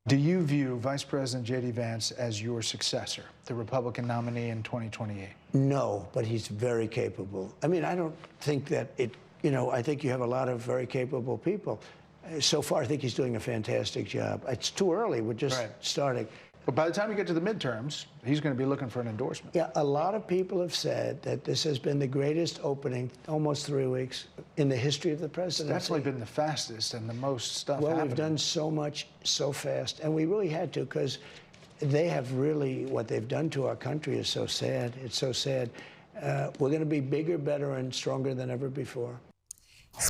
Do you view Vice President JD Vance as your successor, the Republican nominee in 2028? No, but he's very capable. I mean, I don't think that I think you have a lot of very capable people. So far, I think he's doing a fantastic job. It's too early. We're just starting. But by the time you get to the midterms, he's going to be looking for an endorsement. Yeah, a lot of people have said that this has been the greatest opening, almost 3 weeks, in the history of the presidency. It's definitely been the fastest and the most stuff Well, happening. we've done so much so fast, and we really had to, because they have really, what they've done to our country is so sad. It's so sad. We're going to be bigger, better, and stronger than ever before.